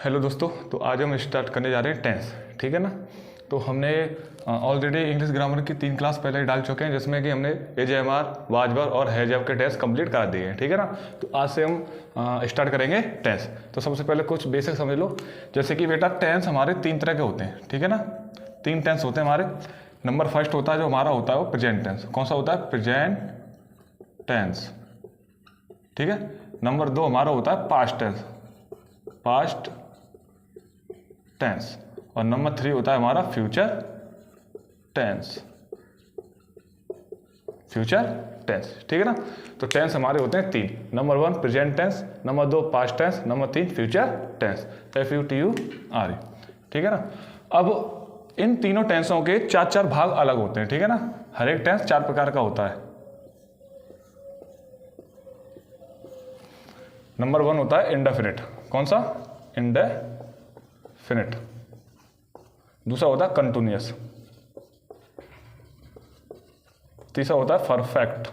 Hello दोस्तों, तो आज हम स्टार्ट करने जा रहे हैं टेंस। ठीक है ना। तो हमने ऑलरेडी इंग्लिश ग्रामर की 3 क्लास पहले डाल चुके हैं, जिसमें कि हमने एजेएमआर, वाजवर और हैजव के टेस्ट कंप्लीट करा दिए हैं। ठीक है ना। तो आज से हम स्टार्ट करेंगे टेंस। तो सबसे पहले कुछ बेसिक समझ लो। जैसे कि बेटा टेंस हमारे 3 तरह के होते हैं। ठीक है ना। 3 टेंस होते हैं हमारे। नंबर फर्स्ट होता है जो हमारा होता है वो प्रेजेंट टेंस। कौन सा होता है? Present tense. ठीक है। नंबर 2 हमारा होता है पास्ट टेंस, पास्ट टेंस। और नंबर 3 होता है हमारा फ्यूचर टेंस, फ्यूचर टेंस। ठीक है ना। तो टेंस हमारे होते हैं 3। Number 1 present tense, number 2 past tense, number 3 future tense, FUTURE। ठीक है ना। अब इन तीनों टेंसों के 4 भाग अलग होते हैं। ठीक है ना। हर एक टेंस 4 प्रकार का होता है। नंबर 1 होता है इंडेफिनिट। कौन सा? इंडेफिनिट। दूसरा होता है कंटिन्यूअस। तीसरा होता है परफेक्ट।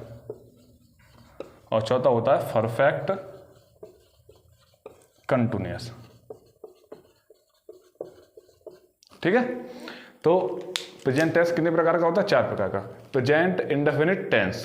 और चौथा होता है परफेक्ट कंटिन्यूअस। ठीक है। तो प्रेजेंट टेंस कितने प्रकार का होता है? 4 प्रकार का। Present indefinite tense,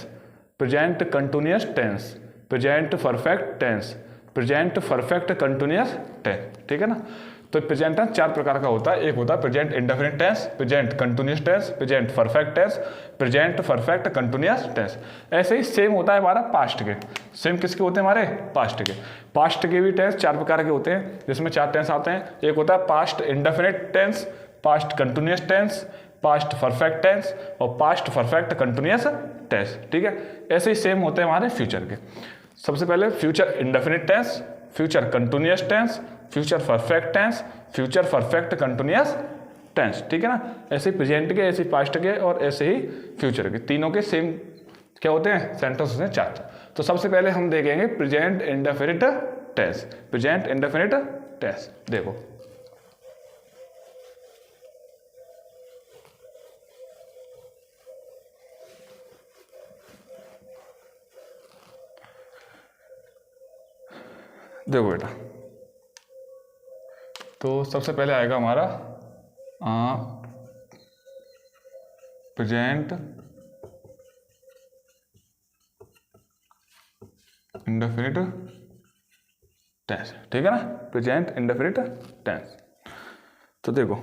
present continuous tense, present perfect tense, present perfect continuous tense. ठीक है ना। तो प्रेजेंट टेंस 4 प्रकार का होता है। एक होता है present indefinite tense, present continuous tense, present perfect tense, present perfect continuous tense. ऐसे ही सेम होता है हमारा पास्ट के। सेम किसके होते हैं? हमारे पास्ट के। पास्ट के भी टेंस 4 प्रकार के होते हैं, जिसमें 4 टेंस आते हैं। एक होता है past indefinite tense, past continuous tense, past perfect tense और पास्ट परफेक्ट कंटिन्यूअस टेंस। ठीक है। ऐसे ही सेम होते हैं हमारे फ्यूचर के। सबसे पहले future indefinite tense, future continuous tense, future perfect tense, future perfect continuous tense. ठीक है ना। ऐसे ही प्रेजेंट के, ऐसे ही पास्ट के और ऐसे ही फ्यूचर के, तीनों के सेम क्या होते हैं? सेंटेंस होते हैं 4। तो सबसे पहले हम देखेंगे present indefinite tense. Present indefinite tense देखो, देखो बेटा। तो सबसे पहले आएगा हमारा प्रेजेंट इंडेफिनिट टेंस। ठीक है ना। Present indefinite tense. तो देखो,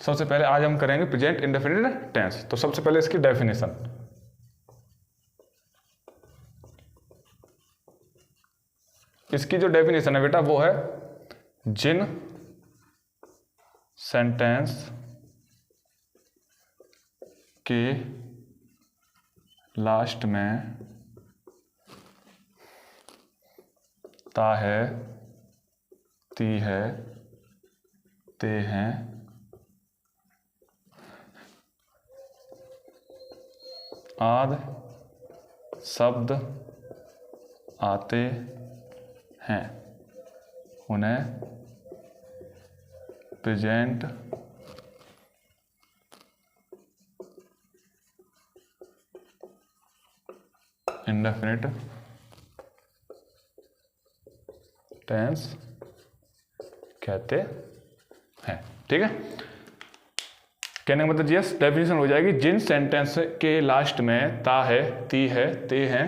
सबसे पहले आज हम करेंगे प्रेजेंट इंडेफिनिट टेंस। तो सबसे पहले इसकी डेफिनेशन। इसकी जो डेफिनेशन है बेटा वो है, जिन सेंटेंस के लास्ट में ता है, ती है, ते हैं, आदि शब्द आते हैं, उन्हें प्रेजेंट इंडेफिनिट टेंस कहते हैं। ठीक है। कहने का मतलब यस, डेफिनेशन हो जाएगी, जिन सेंटेंस के लास्ट में ता है, ती है, ते हैं,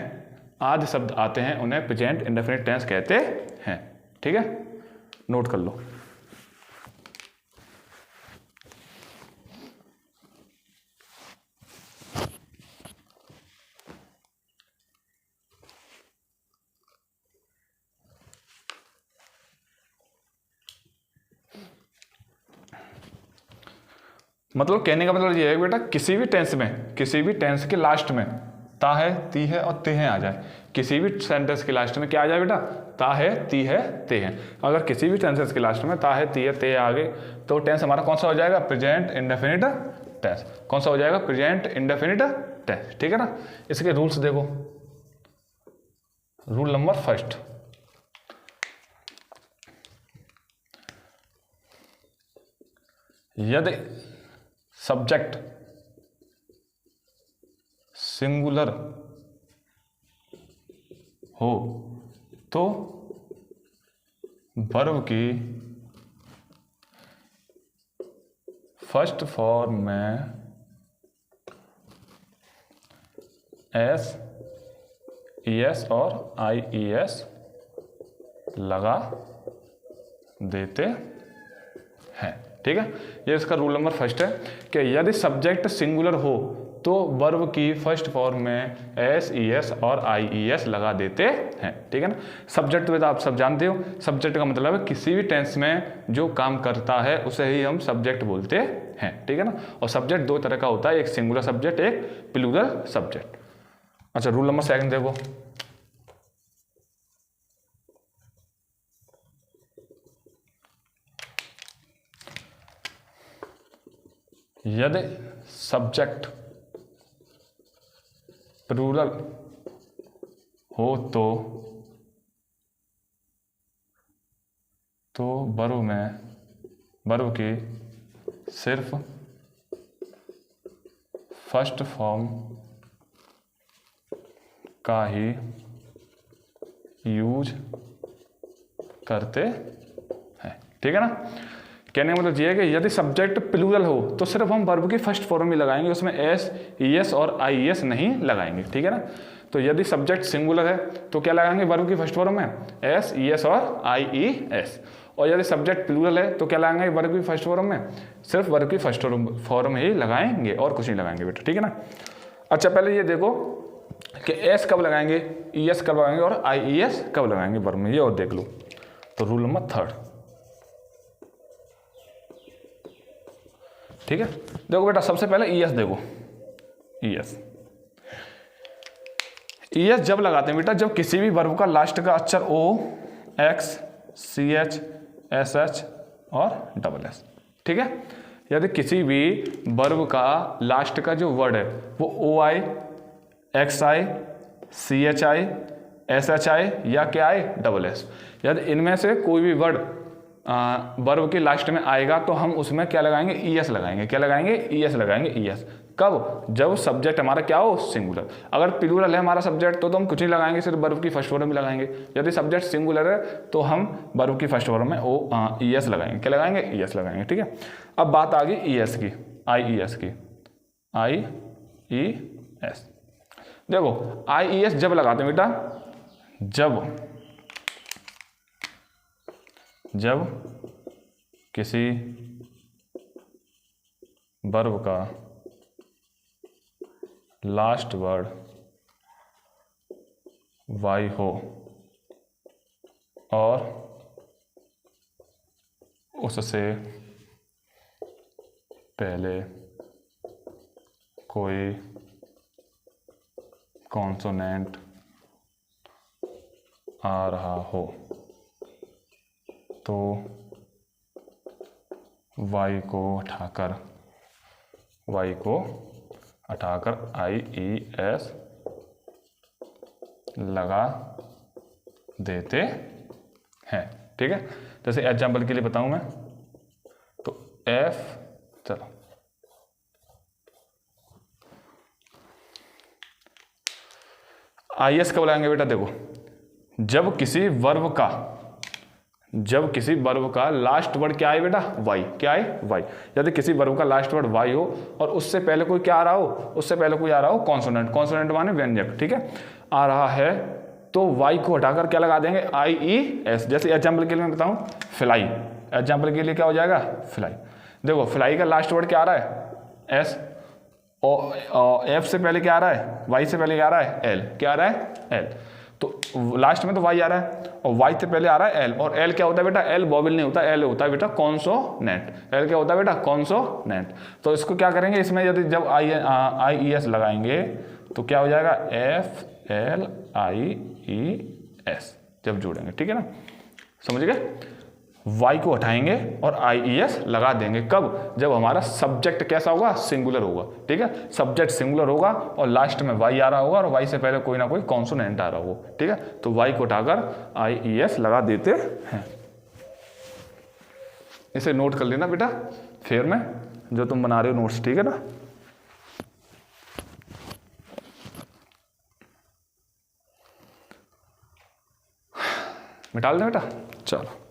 आदि शब्द आते हैं, उन्हें प्रेजेंट इंडेफिनिट टेंस कहते हैं। ठीक है। नोट कर लो। मतलब कहने का मतलब ये है बेटा, किसी भी टेंस में, किसी भी टेंस के लास्ट में ता है, ती है और ते हैं आ जाए। किसी भी सेंटेंस के लास्ट में क्या आ जाए बेटा? ता है, ती है, ते हैं। अगर किसी भी टेंसेस के लास्ट में ता है, ती है, ते आ गए तो टेंस हमारा कौन सा हो जाएगा? Present indefinite tense. कौन सा हो जाएगा? Present indefinite tense. ठीक है ना। इसके रूल्स देखो। रूल नंबर फर्स्ट, यदि सब्जेक्ट सिंगुलर हो तो वर्ब की फर्स्ट फॉर्म में एस, ई एस और आई ई एस लगा देते हैं। ठीक है, ये इसका रूल नंबर फर्स्ट है कि यदि सब्जेक्ट सिंगुलर हो तो वर्ब की फर्स्ट फॉर्म में एस, ई एस और आई ई एस लगा देते हैं। ठीक है ना। सब्जेक्ट तो आप सब जानते हो, सब्जेक्ट का मतलब है किसी भी टेंस में जो काम करता है उसे ही हम सब्जेक्ट बोलते हैं। ठीक है ना। और सब्जेक्ट दो तरह का होता है, एक सिंगुलर सब्जेक्ट, एक प्लूरल सब्जेक्ट। अच्छा, रूल नंबर सेकंड देखो, यदि सब्जेक्ट प्लूरल हो तो वर्ब की सिर्फ फर्स्ट फॉर्म का ही यूज करते हैं। ठीक है ना। कहने का मतलब ये है कि यदि सब्जेक्ट प्लूरल हो तो सिर्फ हम वर्ब की फर्स्ट फॉर्म ही लगाएंगे, उसमें एस, ई एस और आई ई एस नहीं लगाएंगे। ठीक है ना। तो यदि सब्जेक्ट सिंगुलर है तो क्या लगाएंगे वर्ब की फर्स्ट फॉर्म में एस, ई एस और आई ई एस। और यदि सब्जेक्ट प्लूरल है तो क्या लगाएंगे वर्ब की फर्स्ट फॉर्म में सिर्फ वर्ब की फर्स्ट फॉर्म ही लगाएंगे और कुछ नहीं लगाएंगे बेटा। ठीक है ना। अच्छा, पहले ये देखो कि एस कब लगाएंगे, ई एस कब लगाएंगे और आई ई एस कब लगाएंगे वर्ब में, ये और देख लो। तो रूल नंबर थर्ड, ठीक है। देखो बेटा, सबसे पहले ई एस देखो, ई एस जब लगाते हैं बेटा जब किसी भी वर्ब का लास्ट का अक्षर O, X, C H, S H और डबल एस। ठीक है। यदि किसी भी वर्ब का लास्ट का जो वर्ड है वो O I, X I, C H I, S H I या क्या आई, डबल एस, यदि इनमें से कोई भी वर्ड वर्ब के लास्ट में आएगा तो हम उसमें क्या लगाएंगे, ई एस लगाएंगे। क्या लगाएंगे, ई एस लगाएंगे। ई एस कब, जब सब्जेक्ट हमारा क्या हो, सिंगुलर। अगर प्लूरल है हमारा सब्जेक्ट तो हम कुछ नहीं लगाएंगे, सिर्फ वर्ब की फर्स्ट फॉर्म में लगाएंगे। यदि सब्जेक्ट सिंगुलर है तो हम वर्ब की फर्स्ट फॉर्म में ई एस लगाएंगे। क्या लगाएंगे, ई एस लगाएंगे। ठीक है। अब बात आ गई ई एस की, आई ई एस की, आई ई एस। देखो आई ई एस जब लगाते हैं बेटा जब किसी वर्ब का लास्ट वर्ड वाई हो और उससे पहले कोई कॉन्सोनेंट आ रहा हो तो वाई को हटाकर आई ई एस लगा देते हैं। ठीक है। जैसे एग्जाम्पल के लिए बताऊं मैं तो एफ, चलो आई एस कब लगाएंगे बेटा, देखो जब किसी वर्ब का लास्ट वर्ड क्या है बेटा, वाई। क्या है, वाई। यदि किसी वर्ब का लास्ट वर्ड वाई हो और उससे पहले कोई क्या आ रहा हो, कॉन्सोनेंट माने व्यंजक। ठीक है, आ रहा है तो वाई को हटाकर क्या लगा देंगे, आई ई एस। जैसे एग्जाम्पल के लिए मैं बताऊं फ्लाई, एग्जाम्पल के लिए क्या हो जाएगा, फ्लाई। देखो फ्लाई का लास्ट वर्ड क्या आ रहा है, एस, और एफ से पहले क्या आ रहा है, वाई से पहले क्या आ रहा है, एल। क्या आ रहा है, एल। तो लास्ट में तो वाई आ रहा है और वाई से पहले आ रहा है एल। और एल क्या होता है बेटा, एल वोवेल नहीं होता, एल होता है बेटा कॉन्सोनेंट। एल क्या होता है बेटा, कॉन्सोनेंट। तो इसको क्या करेंगे, इसमें यदि जब आई ई एस लगाएंगे तो क्या हो जाएगा, F L I E S जब जोड़ेंगे। ठीक है ना, समझ गए। वाई को हटाएंगे और आई ई एस लगा देंगे। कब, जब हमारा सब्जेक्ट कैसा होगा, सिंगुलर होगा। ठीक है, सब्जेक्ट सिंगुलर होगा और लास्ट में वाई आ रहा होगा और वाई से पहले कोई ना कोई कॉन्सोनेंट आ रहा होगा। ठीक है, तो वाई को हटाकर आई ई एस लगा देते हैं। इसे नोट कर लेना बेटा फेयर में जो तुम बना रहे हो नोट्स। ठीक है ना। निकाल दें बेटा, चलो।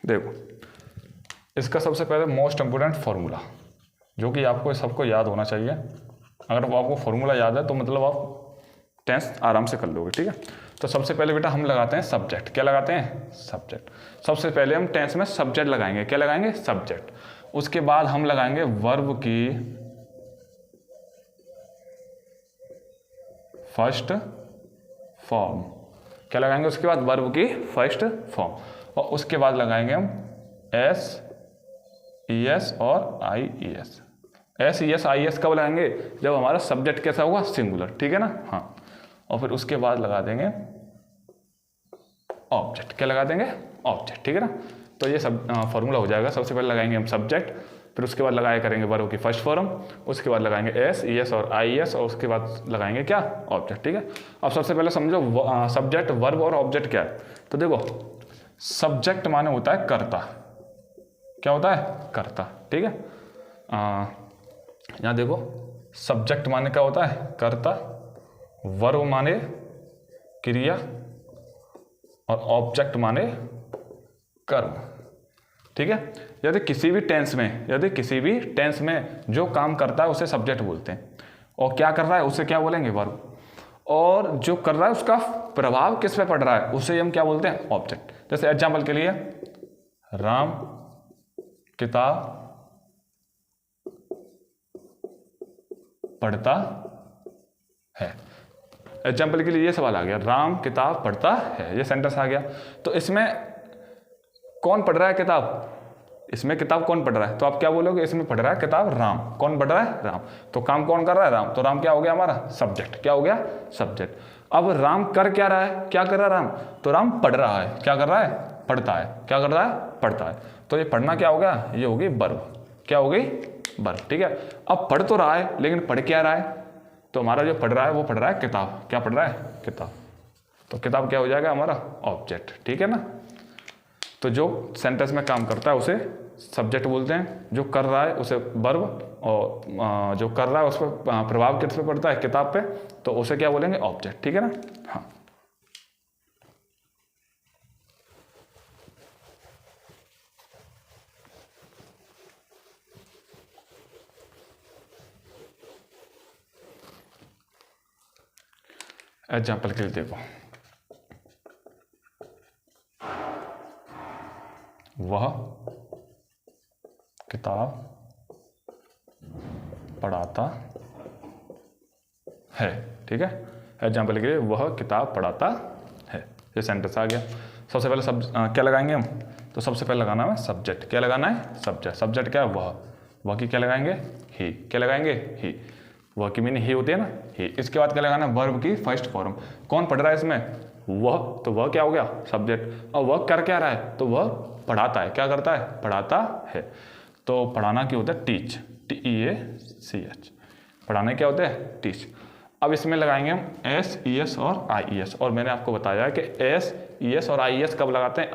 देखो, इसका सबसे पहले मोस्ट इंपोर्टेंट फार्मूला जो कि आपको सबको याद होना चाहिए। अगर वो आपको फार्मूला याद है तो मतलब आप टेंस आराम से कर लोगे, ठीक है। तो सबसे पहले बेटा हम लगाते हैं सब्जेक्ट। क्या लगाते हैं? सब्जेक्ट। सबसे पहले हम टेंस में सब्जेक्ट लगाएंगे। क्या लगाएंगे? सब्जेक्ट। उसके बाद हम लगाएंगे वर्ब की फर्स्ट फॉर्म। क्या लगाएंगे? उसके बाद वर्ब की फर्स्ट फॉर्म, और उसके बाद लगाएंगे हम एस ई एस और आई E S. S E S I S कब लगाएंगे? जब हमारा सब्जेक्ट कैसा होगा? सिंगुलर, ठीक है ना। हाँ, और फिर उसके बाद लगा देंगे ऑब्जेक्ट। क्या लगा देंगे? ऑब्जेक्ट, ठीक है ना। तो ये सब फॉर्मूला हो जाएगा। सबसे पहले लगाएंगे हम सब्जेक्ट, फिर उसके बाद लगाया करेंगे वर्ब की फर्स्ट फॉर्म, उसके बाद लगाएंगे एस ई एस और आई एस, और उसके बाद लगाएंगे क्या? ऑब्जेक्ट, ठीक है। अब सबसे पहले समझो सब्जेक्ट, वर्ब और ऑब्जेक्ट क्या है। तो देखो, सब्जेक्ट माने होता है कर्ता। क्या होता है? कर्ता, ठीक है। यहाँ देखो, सब्जेक्ट माने क्या होता है? कर्ता। वर्ब माने क्रिया, और ऑब्जेक्ट माने कर्म, ठीक है। यदि किसी भी टेंस में जो काम करता है उसे सब्जेक्ट बोलते हैं, और क्या कर रहा है उसे क्या बोलेंगे? वर्ब। और जो कर रहा है उसका प्रभाव किस पे पड़ रहा है उसे हम क्या बोलते हैं? ऑब्जेक्ट। जैसे एग्जांपल के लिए, राम किताब पढ़ता है। एग्जाम्पल के लिए ये सवाल आ गया, राम किताब पढ़ता है, ये सेंटेंस आ गया। तो इसमें कौन पढ़ रहा है किताब? इसमें किताब कौन पढ़ रहा है? तो आप क्या बोलोगे? इसमें पढ़ रहा है किताब राम। कौन पढ़ रहा है? राम। तो काम कौन कर रहा है? राम। तो राम क्या हो गया हमारा? सब्जेक्ट। क्या हो गया? सब्जेक्ट। अब राम कर क्या रहा है? क्या कर रहा है राम? तो राम पढ़ रहा है। क्या कर रहा है? पढ़ता है। क्या कर रहा है? पढ़ता है। तो ये पढ़ना क्या हो गया? ये होगी वर्ब। क्या हो गई? वर्ब, ठीक है। अब पढ़ तो रहा है, लेकिन पढ़ क्या रहा है? तो हमारा जो पढ़ रहा है वो पढ़ रहा है किताब। क्या पढ़ रहा है? किताब। तो किताब क्या हो जाएगा हमारा? ऑब्जेक्ट, ठीक है ना। तो जो सेंटेंस में काम करता है उसे सब्जेक्ट बोलते हैं, जो कर रहा है उसे वर्ब, और जो कर रहा है उस पर प्रभाव किस पे पड़ता है? किताब पे, तो उसे क्या बोलेंगे? ऑब्जेक्ट, ठीक है ना। हाँ, एग्जाम्पल के लिए देखो, वह किताब पढ़ाता है, ठीक है। एग्जाम्पल के लिए, वह किताब पढ़ाता है, ये सेंटेंस आ गया। सबसे पहले क्या लगाएंगे हम? तो सबसे पहले लगाना है सब्जेक्ट। क्या लगाना है? सब्जेक्ट। सब्जेक्ट क्या है? वह की क्या लगाएंगे? ही। क्या लगाएंगे? ही। वह की मीनिंग ही होती है ना, ही। इसके बाद क्या लगाना है? वर्ब की फर्स्ट फॉर्म। कौन पढ़ रहा है इसमें? वह। तो वह क्या हो गया? सब्जेक्ट। और वह कर क्या रहा है? तो वह पढ़ाता है। क्या करता है? पढ़ाता है। तो पढ़ाना क्या होता है? टीच। TEACH। पढ़ाना क्या होता है? टीच। अब इसमें लगाएंगे हम SES और IES, और मैंने आपको बताया कि SES और IES कब लगाते हैं?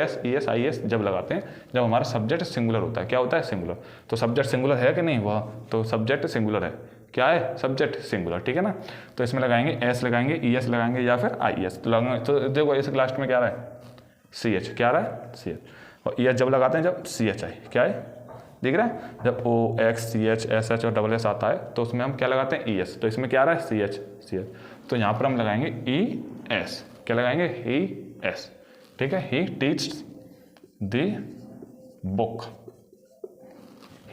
SES IES जब लगाते हैं जब हमारा सब्जेक्ट सिंगुलर होता है। क्या होता है? सिंगुलर। तो सब्जेक्ट सिंगुलर है कि नहीं? वह तो सब्जेक्ट सिंगुलर है। क्या है? सब्जेक्ट सिंगुलर, ठीक है ना। तो इसमें लगाएंगे S लगाएंगे, ES लगाएंगे, या फिर IES। तो लगाएंगे, तो देखो इस लास्ट में क्या रहा है? CH। क्या रहा है? CH। और ES जब लगाते हैं जब CHI। क्या है? दिख रहा है? जब OXCH SH और SS आता है तो उसमें हम क्या लगाते हैं? ES। तो इसमें क्या आ रहा है? CH। तो यहाँ पर हम लगाएंगे ES। क्या लगाएंगे? ES, ठीक है। He teach the book.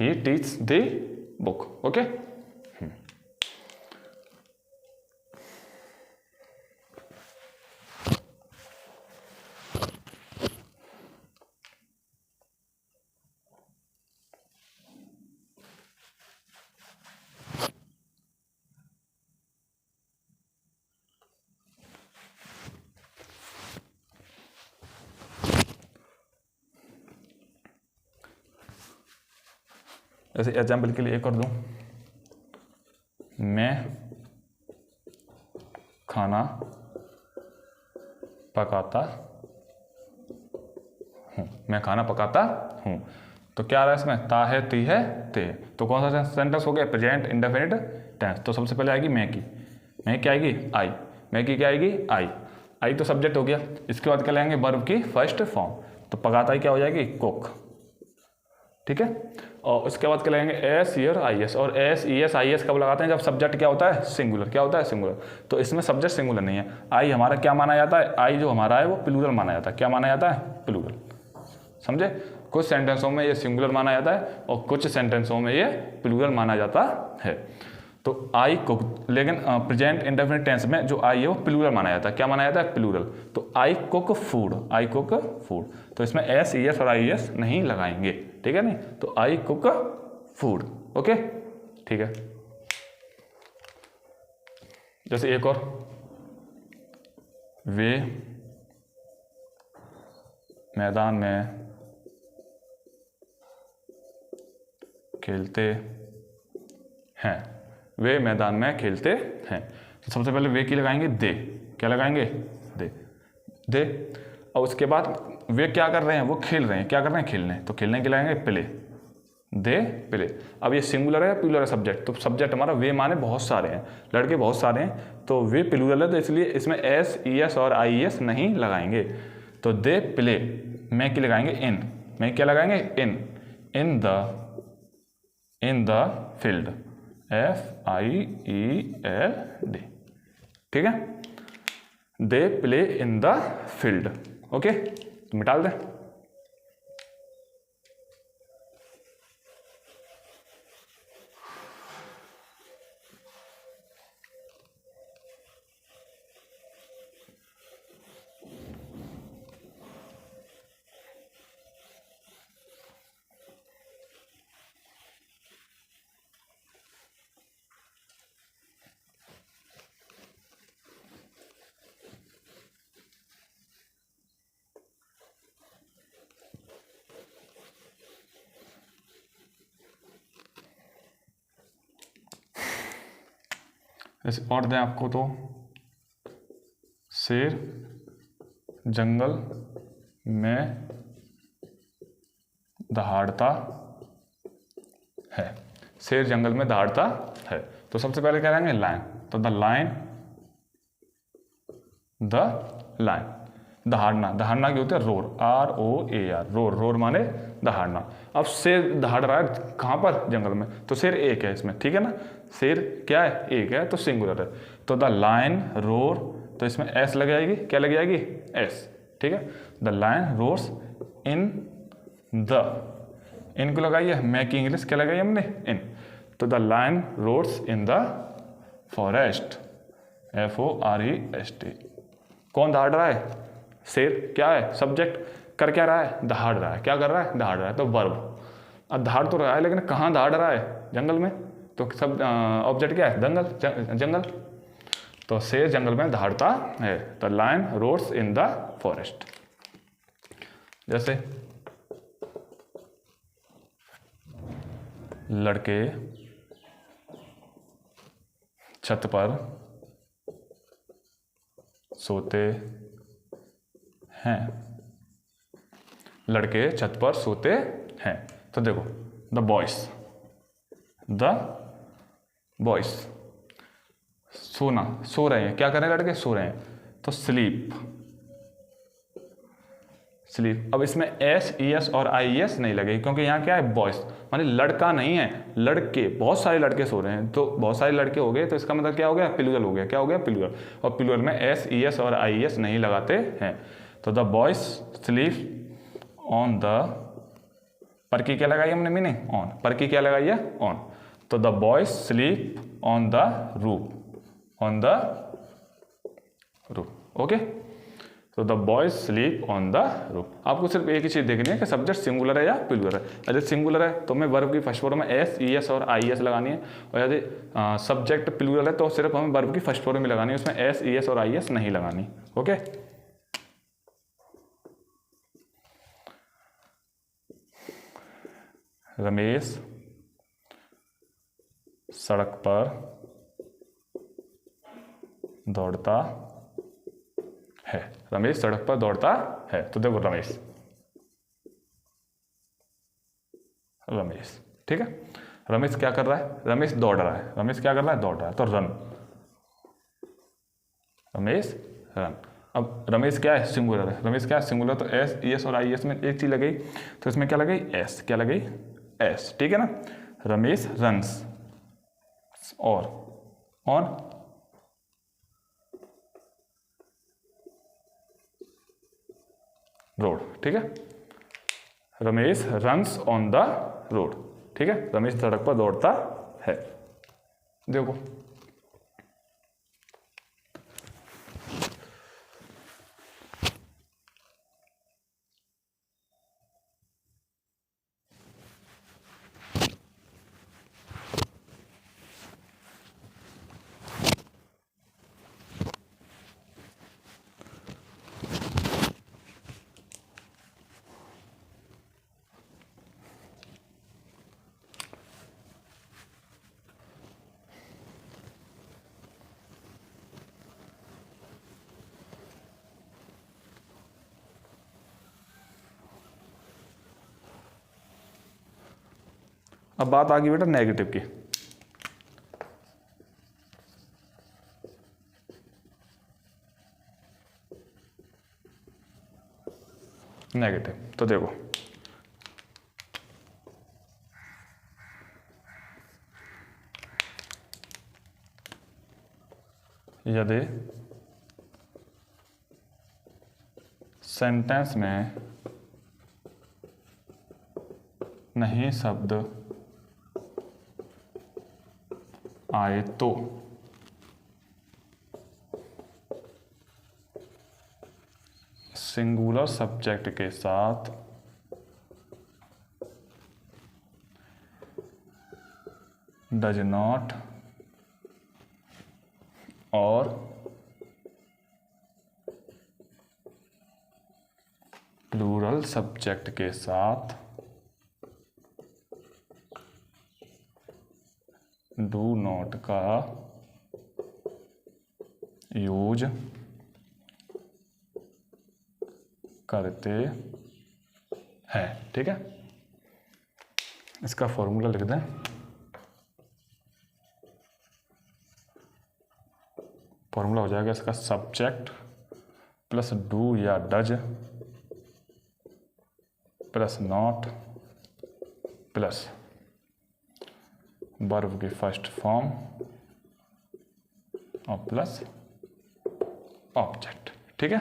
He teach the book, okay. जैसे एग्जाम्पल के लिए एक और दूँ, मैं खाना पकाता हूँ, मैं खाना पकाता हूँ। तो क्या आ रहा है इसमें, ता है, ती है, ते है। तो कौन सा सेंटेंस हो गया, प्रेजेंट इंडेफिनिट टेंस। तो सबसे पहले आएगी मैं की, मैं क्या आएगी, आई, मैं की क्या आएगी, आई, आई तो सब्जेक्ट हो गया। इसके बाद क्या लेंगे, वर्ब की फर्स्ट फॉर्म, तो पकाता ही क्या हो जाएगी, कुक, ठीक है। और उसके बाद क्या लगेंगे, एस ईयर आई एस, और S E S I S कब लगाते हैं, जब सब्जेक्ट क्या होता है, सिंगुलर, क्या होता है, सिंगुलर। तो इसमें सब्जेक्ट सिंगुलर नहीं है। आई हमारा क्या माना जाता है, आई जो हमारा है वो प्लूरल माना जाता है, क्या माना जाता है, प्लूरल, समझे। कुछ सेंटेंसों में ये सिंगुलर माना जाता है और कुछ सेंटेंसों में ये प्लूरल माना जाता है। तो आई कुक, लेकिन प्रेजेंट इंडेफिनिट टेंस में जो आई है वो प्लूरल माना जाता है, क्या माना जाता है, प्लूरल। तो I cook food, I cook food, तो इसमें एस ई एस और आई एस नहीं लगाएंगे, ठीक है नहीं। तो आई कुक फूड, ओके, ठीक है। जैसे एक और, वे मैदान में खेलते हैं, वे मैदान में खेलते हैं। तो सबसे पहले वे की लगाएंगे, दे, क्या लगाएंगे, दे, दे। और उसके बाद वे क्या कर रहे हैं, वो खेल रहे हैं, क्या कर रहे हैं, खेलने, तो खेलने के लगाएंगे प्ले, दे प्ले। अब ये सिंगुलर है, प्लूरल है सब्जेक्ट, तो सब्जेक्ट हमारा वे माने बहुत सारे हैं, लड़के बहुत सारे हैं, तो वे प्लूरल है, तो इसलिए इसमें एस ई एस और आई एस नहीं लगाएंगे। तो दे प्ले, मैं की लगाएंगे इन, मैं क्या लगाएंगे, in the field, F I E L D, ठीक है। They play in the field, okay, तो मिटा दें। ऐसे और दें आपको, तो शेर जंगल में दहाड़ता है, शेर जंगल में दहाड़ता है। तो सबसे पहले क्या रहेंगे, लाइन, तो द लाइन, दहाड़ना, दहाड़ना क्या होता है, roar, r o a r, roar, roar माने दहाड़ना। अब शेर दहाड़ रहा है कहाँ पर, जंगल में, तो शेर एक है इसमें, ठीक है ना, शेर क्या है, एक है, तो सिंगुलर है। तो द लाइन रोर, तो इसमें एस लग जाएगी, क्या लग जाएगी, एस, ठीक है। The line roars in the, in को लगाइए, मैं की इंग्लिश क्या लगाई हमने, इन। तो the line roars in the forest, f o r e s t. कौन दहाड़ रहा है, शेर, क्या है, सब्जेक्ट, कर क्या रहा है, दहाड़ रहा है, क्या कर रहा है, दहाड़ रहा है, तो वर्ब। अब दहाड़ तो रहा है, लेकिन कहाँ दहाड़ रहा है, जंगल में, तो सब ऑब्जेक्ट क्या है, जंगल। तो शेर जंगल में दहाड़ता है, the lion roars in the forest. जैसे लड़के छत पर सोते हैं, लड़के छत पर सोते हैं। तो देखो, द बॉयस सोना, सो रहे हैं, क्या कर रहे हैं लड़के, सो रहे हैं, तो स्लीप। अब इसमें एस ई एस और आई एस नहीं लगेगी, क्योंकि यहाँ क्या है, बॉयस माने लड़का नहीं है, लड़के, बहुत सारे लड़के सो रहे हैं, तो बहुत सारे लड़के हो गए, तो इसका मतलब क्या हो गया, प्लूरल हो गया, क्या हो गया, प्लूरल। और प्लूरल में एस ई एस और आई एस नहीं लगाते हैं। तो the boys sleep on the, पर की क्या लगाई हमने मीनिंग, ऑन, पर की क्या लगाई है, ऑन। तो the boys sleep on the roof, okay. तो the boys sleep on the roof. आपको सिर्फ एक ही चीज़ देखनी है कि सब्जेक्ट सिंगुलर है या प्लूरल है। यदि सिंगुलर है तो हमें वर्ब की फर्स्ट फॉर्म में एस ई एस और आई एस लगानी है, और यदि सब्जेक्ट प्लूरल है तो सिर्फ हमें वर्ब की फर्स्ट फॉर्म में लगानी है, उसमें एस ई एस और आई एस नहीं लगानी, ओके। रमेश सड़क पर दौड़ता है। रमेश सड़क पर दौड़ता है। तो देखो रमेश, ठीक है। रमेश क्या कर रहा है? रमेश दौड़ रहा है। रमेश क्या कर रहा है? दौड़ रहा है। तो रन, रमेश रन। अब रमेश क्या है? सिंगुलर है। रमेश क्या है? सिंगुलर। तो एस, ई एस और आई एस में एक चीज लगेगी, तो इसमें क्या लगेगी? एस। क्या लगेगी? एस। ठीक है ना। रमेश रन्स और ऑन रोड। ठीक है। Ramesh runs on the road. ठीक है। रमेश सड़क पर दौड़ता है। देखो अब बात आ गई बेटा नेगेटिव की। नेगेटिव तो देखो यदि सेंटेंस में नहीं शब्द आए तो सिंगुलर सब्जेक्ट के साथ डज नॉट और प्लूरल सब्जेक्ट के साथ डू नॉट का यूज करते हैं। ठीक है। इसका फॉर्मूला लिख दें। फॉर्मूला हो जाएगा इसका सब्जेक्ट प्लस डू या does plus not plus verb की फर्स्ट फॉर्म और प्लस ऑब्जेक्ट। ठीक है।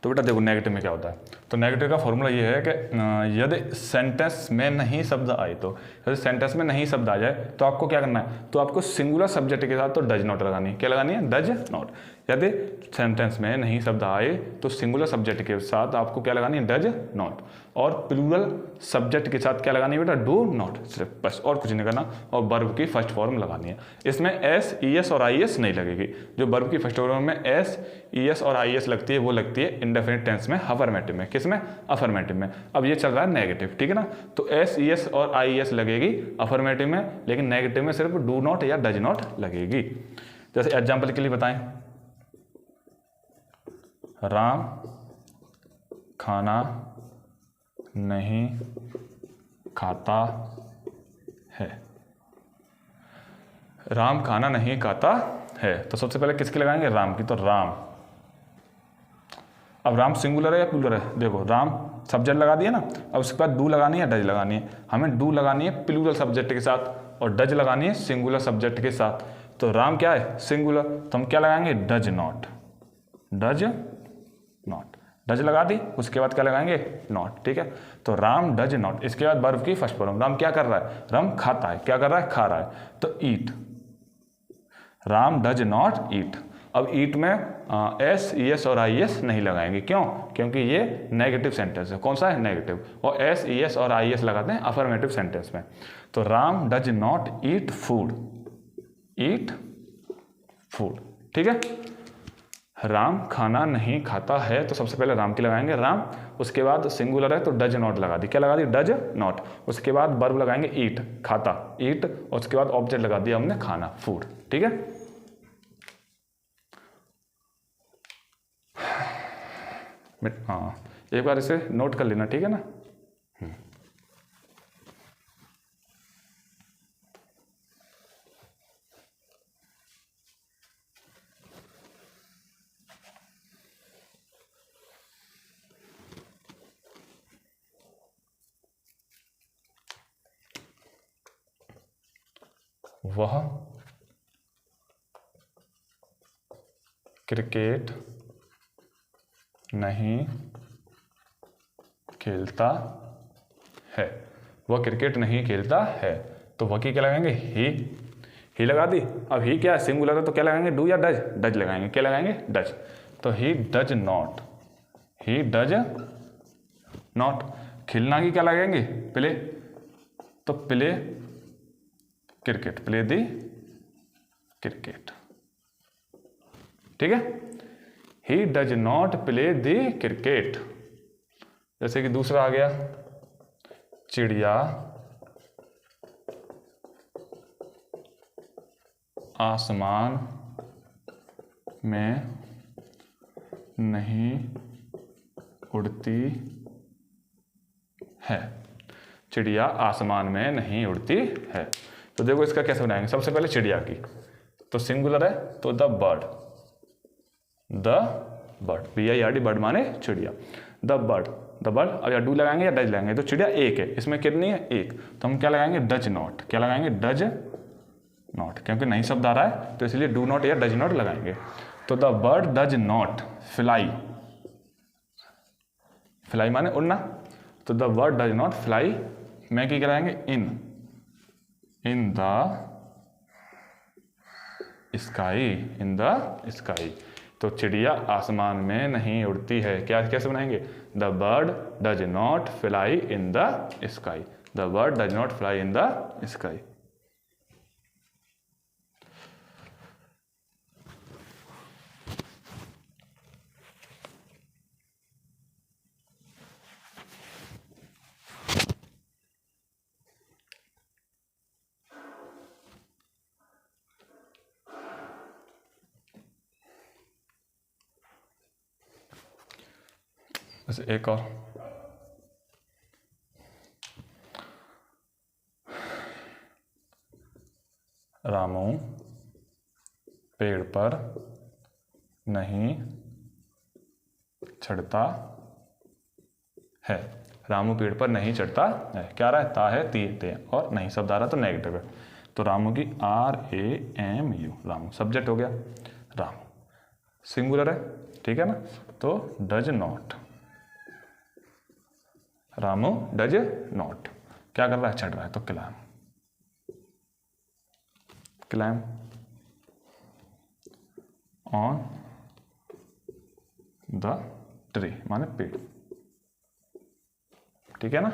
तो बेटा देखो नेगेटिव में क्या होता है। तो नेगेटिव का फॉर्मूला ये है कि यदि सेंटेंस में नहीं शब्द आए तो, यदि सेंटेंस में नहीं शब्द आ जाए तो आपको क्या करना है? तो आपको सिंगुलर सब्जेक्ट के साथ तो डज नॉट लगानी है। क्या लगानी है? Does not. यदि सेंटेंस में नहीं शब्द आए तो सिंगुलर सब्जेक्ट के साथ आपको क्या लगानी है? Does not. और प्लूरल सब्जेक्ट के साथ क्या लगानी है बेटा? Do not. सिर्फ बस, और कुछ नहीं करना। और वर्ब की फर्स्ट फॉर्म लगानी है। इसमें एस, ई एस और आई एस नहीं लगेगी। जो वर्ब की फर्स्ट फॉर्म में एस, ई एस और आई एस लगती है वो लगती है इंडेफिनिट टेंस में, अफर्मेटिव में। किसमें? अफर्मेटिव में। अब ये चल रहा है नेगेटिव। ठीक है ना। तो एस, ई एस और आई एस लगेगी अफर्मेटिव में, लेकिन नेगेटिव में सिर्फ डू नॉट या डज नॉट लगेगी। जैसे एग्जाम्पल के लिए बताएं, राम खाना नहीं खाता है। राम खाना नहीं खाता है। तो सबसे पहले किसकी लगाएंगे? राम की। तो राम। अब राम सिंगुलर है या प्लूरल है? देखो राम सब्जेक्ट लगा दिया ना। अब उसके बाद डू लगानी है, डज लगानी है। हमें डू लगानी है प्लूरल सब्जेक्ट के साथ और डज लगानी है सिंगुलर सब्जेक्ट के साथ। तो राम क्या है? सिंगुलर। तो हम क्या लगाएंगे? Does not. Does not. Does लगा दी, उसके बाद क्या लगाएंगे? नॉट। ठीक है। तो राम डज नॉट। इसके बाद वर्ब की फर्स्ट फॉर्म। राम क्या कर रहा है? राम खाता है। क्या कर रहा है? खा रहा है। तो eat. Ram does not eat. अब ईट में एस, ई एस और आई एस नहीं लगाएंगे। क्यों? क्योंकि ये नेगेटिव सेंटेंस है। कौन सा है? नेगेटिव। और एस, ई एस और आई एस लगाते हैं अफर्मेटिव सेंटेंस में। तो Ram does not eat food. Eat food. ठीक है। राम खाना नहीं खाता है, तो सबसे पहले राम की लगाएंगे राम, उसके बाद सिंगुलर है तो डज नॉट लगा दी, क्या लगा दी डज नॉट, उसके बाद वर्ब लगाएंगे ईट खाता ईट, और उसके बाद ऑब्जेक्ट लगा दिया हमने खाना फूड। ठीक है, हाँ एक बार इसे नोट कर लेना, ठीक है ना। वह क्रिकेट नहीं खेलता है, वह क्रिकेट नहीं खेलता है, तो वह की क्या लगाएंगे ही लगा दी। अब ही क्या है सिंगुलर है तो क्या लगाएंगे डू या डज, डज लगाएंगे, क्या लगाएंगे डज, तो he does not, he does not. खेलना की क्या लगाएंगे प्ले, तो play cricket, play the cricket. ठीक है, he does not play the cricket. जैसे कि दूसरा आ गया, चिड़िया आसमान में नहीं उड़ती है, चिड़िया आसमान में नहीं उड़ती है। तो देखो इसका कैसे बनाएंगे, सबसे पहले चिड़िया की, तो सिंगुलर है तो द बर्ड BIRD बर्ड माने चिड़िया, द बर्ड अब या डू लगाएंगे या डज लगाएंगे, तो चिड़िया एक है, इसमें कितनी है एक, तो हम क्या लगाएंगे डज नॉट, क्या लगाएंगे डज नॉट, क्योंकि नहीं शब्द आ रहा है तो इसलिए डू नॉट या डज नॉट लगाएंगे। तो the bird does not fly, fly माने उड़ना, तो the bird does not fly, मैं क्या कराएंगे in the sky, in the sky, तो चिड़िया आसमान में नहीं उड़ती है, क्या कैसे बनाएंगे the bird does not fly in the sky, the bird does not fly in the sky. बस एक और, रामू पेड़ पर नहीं चढ़ता है, रामू पेड़ पर नहीं चढ़ता है, क्या रहा है ता है ती और नहीं शब्द आ रहा तो नेगेटिव है, तो रामू की RAMU, रामू सब्जेक्ट हो गया, रामू सिंगुलर है, ठीक है ना, तो does not, Ramu does not क्या कर रहा है चढ़ रहा है, तो क्लाइम ऑन द ट्री माने पेड़, ठीक है ना।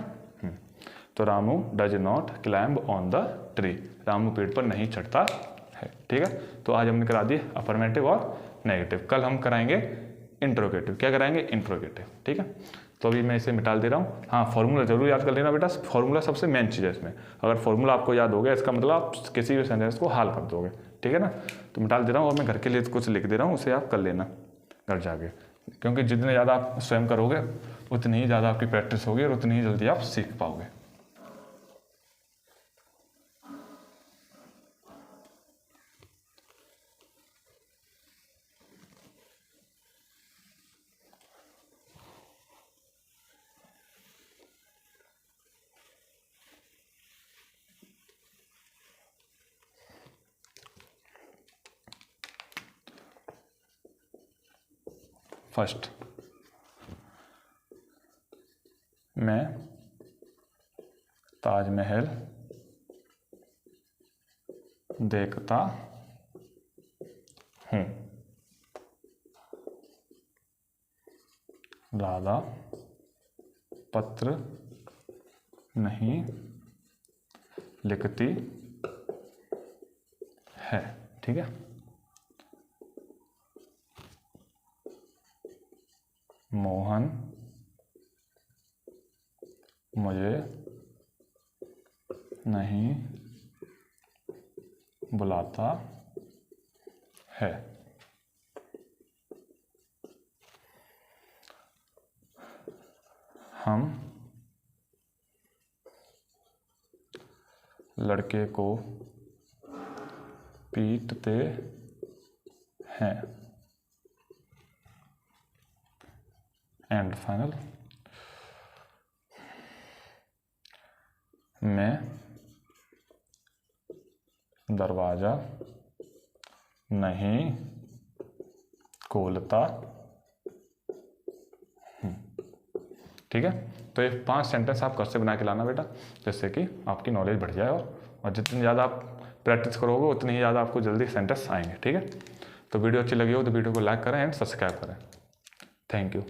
तो Ramu does not climb on the tree, Ramu पेड़ पर नहीं चढ़ता है। ठीक है, तो आज हमने करा दिए अफर्मेटिव और नेगेटिव, कल हम कराएंगे इंट्रोगेटिव, क्या कराएंगे इंट्रोगेटिव। ठीक है, तो अभी मैं इसे मिटा दे रहा हूँ। हाँ, फॉर्मूला जरूर याद कर लेना बेटा, फॉर्मूला सबसे मेन चीज़ है इसमें, अगर फॉर्मूला आपको याद हो गया इसका मतलब आप किसी भी सेंटेंस को हल कर दोगे। ठीक है ना, तो मिटा दे रहा हूँ और मैं घर के लिए कुछ लिख दे रहा हूँ, उसे आप कर लेना घर जाके, क्योंकि जितने ज़्यादा आप स्वयं करोगे उतनी ही ज़्यादा आपकी प्रैक्टिस होगी और उतनी ही जल्दी आप सीख पाओगे। फर्स्ट, मैं ताजमहल देखता हूँ, राधा पत्र नहीं लिखती है। ठीक है, मोहन मुझे नहीं बुलाता है। हम लड़के को पीटते हैं। एंड फाइनल, मैं दरवाज़ा नहीं खोलता। ठीक है, तो ये 5 सेंटेंस आप कैसे बना के लाना बेटा, जिससे कि आपकी नॉलेज बढ़ जाए और जितनी ज़्यादा आप प्रैक्टिस करोगे उतनी ही ज़्यादा आपको जल्दी सेंटेंस आएंगे। ठीक है, तो वीडियो अच्छी लगी हो तो वीडियो को लाइक करें एंड सब्सक्राइब करें। Thank you.